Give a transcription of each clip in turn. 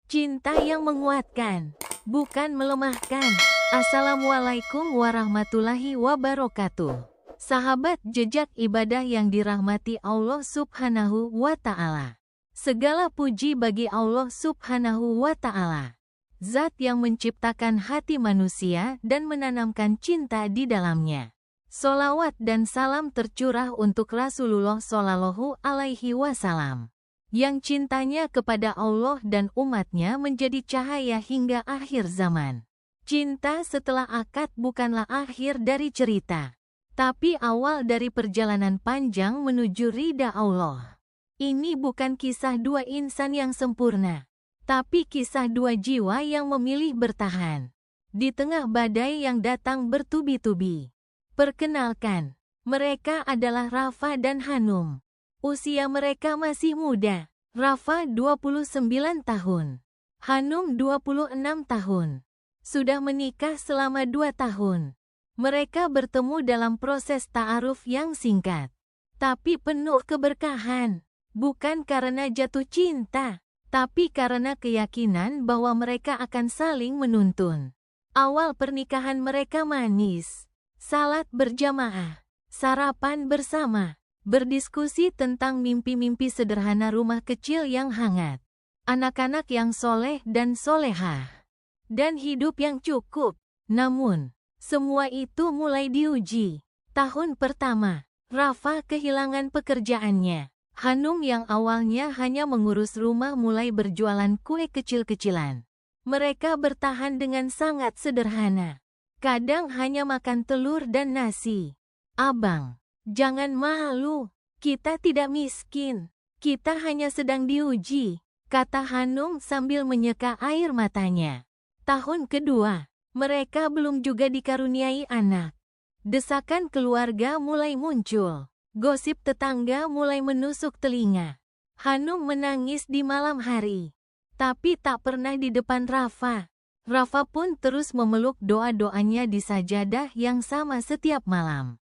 Cinta yang menguatkan, bukan melemahkan. Assalamualaikum warahmatullahi wabarakatuh. Sahabat jejak ibadah yang dirahmati Allah Subhanahu wa Ta'ala. Segala puji bagi Allah Subhanahu wa Ta'ala, Zat yang menciptakan hati manusia dan menanamkan cinta di dalamnya. Solawat dan salam tercurah untuk Rasulullah Shallallahu Alaihi Wasallam, yang cintanya kepada Allah dan umatnya menjadi cahaya hingga akhir zaman. Cinta setelah akad bukanlah akhir dari cerita, tapi awal dari perjalanan panjang menuju ridha Allah. Ini bukan kisah dua insan yang sempurna, tapi kisah dua jiwa yang memilih bertahan di tengah badai yang datang bertubi-tubi. Perkenalkan, mereka adalah Rafa dan Hanum. Usia mereka masih muda. Rafa 29 tahun, Hanum 26 tahun. Sudah menikah selama 2 tahun. Mereka bertemu dalam proses ta'aruf yang singkat, tapi penuh keberkahan. Bukan karena jatuh cinta, tapi karena keyakinan bahwa mereka akan saling menuntun. Awal pernikahan mereka manis. Salat berjamaah, sarapan bersama, berdiskusi tentang mimpi-mimpi sederhana rumah kecil yang hangat, anak-anak yang soleh dan solehah, dan hidup yang cukup. Namun, semua itu mulai diuji. Tahun pertama, Rafa kehilangan pekerjaannya. Hanum yang awalnya hanya mengurus rumah mulai berjualan kue kecil-kecilan. Mereka bertahan dengan sangat sederhana. Kadang hanya makan telur dan nasi. Abang, jangan malu. Kita tidak miskin. Kita hanya sedang diuji, kata Hanum sambil menyeka air matanya. Tahun kedua, mereka belum juga dikaruniai anak. Desakan keluarga mulai muncul. Gosip tetangga mulai menusuk telinga. Hanum menangis di malam hari, tapi tak pernah di depan Rafa. Rafa pun terus memeluk doa-doanya di sajadah yang sama setiap malam.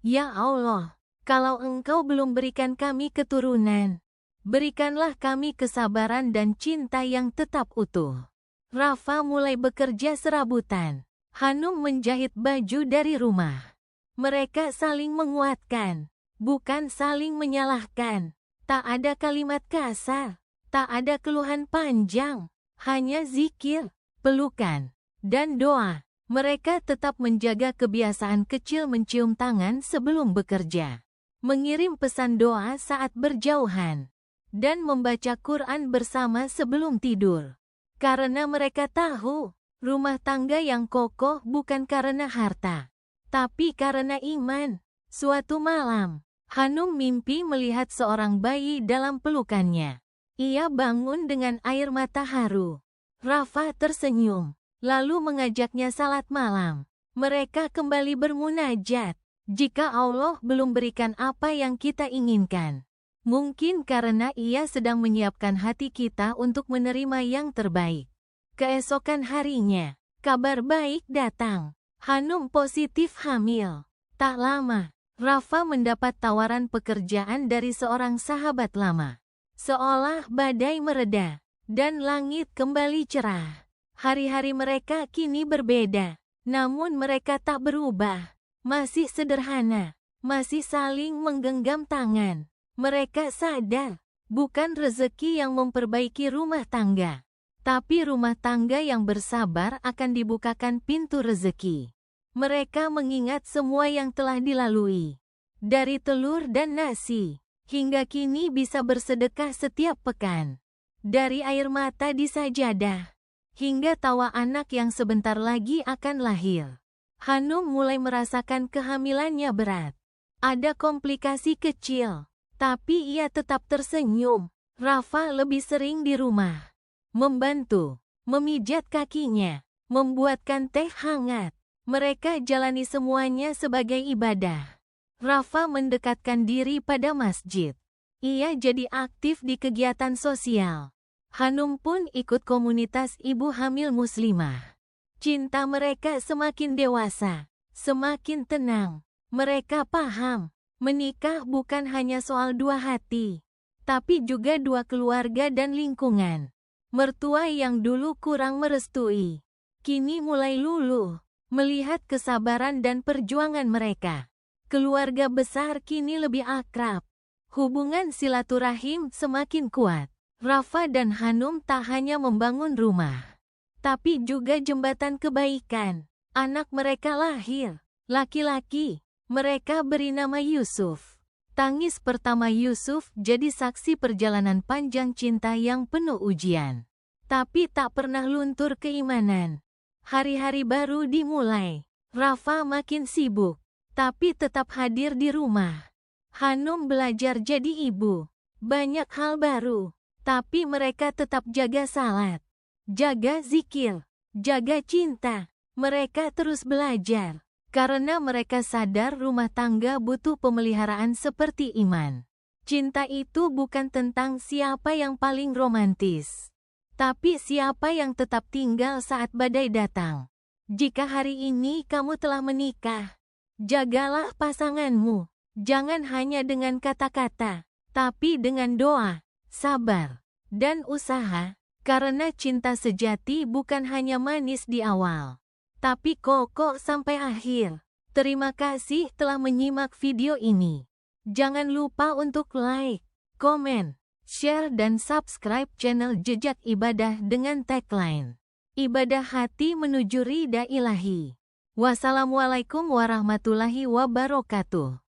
Ya Allah, kalau Engkau belum berikan kami keturunan, berikanlah kami kesabaran dan cinta yang tetap utuh. Rafa mulai bekerja serabutan. Hanum menjahit baju dari rumah. Mereka saling menguatkan, bukan saling menyalahkan. Tak ada kalimat kasar, tak ada keluhan panjang, hanya zikir, pelukan, dan doa. Mereka tetap menjaga kebiasaan kecil mencium tangan sebelum bekerja, mengirim pesan doa saat berjauhan, dan membaca Quran bersama sebelum tidur. Karena mereka tahu, rumah tangga yang kokoh bukan karena harta, tapi karena iman. Suatu malam, Hanum mimpi melihat seorang bayi dalam pelukannya. Ia bangun dengan air mata haru. Rafa tersenyum, lalu mengajaknya salat malam. Mereka kembali bermunajat. Jika Allah belum berikan apa yang kita inginkan, mungkin karena Ia sedang menyiapkan hati kita untuk menerima yang terbaik. Keesokan harinya, kabar baik datang. Hanum positif hamil. Tak lama, Rafa mendapat tawaran pekerjaan dari seorang sahabat lama. Seolah badai mereda dan langit kembali cerah. Hari-hari mereka kini berbeda, namun mereka tak berubah. Masih sederhana, masih saling menggenggam tangan. Mereka sadar, bukan rezeki yang memperbaiki rumah tangga, tapi rumah tangga yang bersabar akan dibukakan pintu rezeki. Mereka mengingat semua yang telah dilalui, dari telur dan nasi, hingga kini bisa bersedekah setiap pekan. Dari air mata di sajadah, hingga tawa anak yang sebentar lagi akan lahir. Hanum mulai merasakan kehamilannya berat. Ada komplikasi kecil, tapi ia tetap tersenyum. Rafa lebih sering di rumah, membantu, memijat kakinya, membuatkan teh hangat. Mereka jalani semuanya sebagai ibadah. Rafa mendekatkan diri pada masjid. Ia jadi aktif di kegiatan sosial. Hanum pun ikut komunitas ibu hamil muslimah. Cinta mereka semakin dewasa, semakin tenang. Mereka paham, menikah bukan hanya soal dua hati, tapi juga dua keluarga dan lingkungan. Mertua yang dulu kurang merestui, kini mulai luluh melihat kesabaran dan perjuangan mereka. Keluarga besar kini lebih akrab. Hubungan silaturahim semakin kuat. Rafa dan Hanum tak hanya membangun rumah, tapi juga jembatan kebaikan. Anak mereka lahir, laki-laki. Mereka beri nama Yusuf. Tangis pertama Yusuf jadi saksi perjalanan panjang cinta yang penuh ujian. Tapi tak pernah luntur keimanan. Hari-hari baru dimulai. Rafa makin sibuk, tapi tetap hadir di rumah. Hanum belajar jadi ibu. Banyak hal baru, tapi mereka tetap jaga salat, jaga zikir, jaga cinta. Mereka terus belajar. Karena mereka sadar rumah tangga butuh pemeliharaan seperti iman. Cinta itu bukan tentang siapa yang paling romantis, tapi siapa yang tetap tinggal saat badai datang. Jika hari ini kamu telah menikah, jagalah pasanganmu. Jangan hanya dengan kata-kata, tapi dengan doa, sabar, dan usaha. Karena cinta sejati bukan hanya manis di awal, tapi kokoh sampai akhir. Terima kasih telah menyimak video ini. Jangan lupa untuk like, komen, share dan subscribe channel Jejak Ibadah dengan tagline Ibadah Hati Menuju Ridha Ilahi. Wassalamualaikum warahmatullahi wabarakatuh.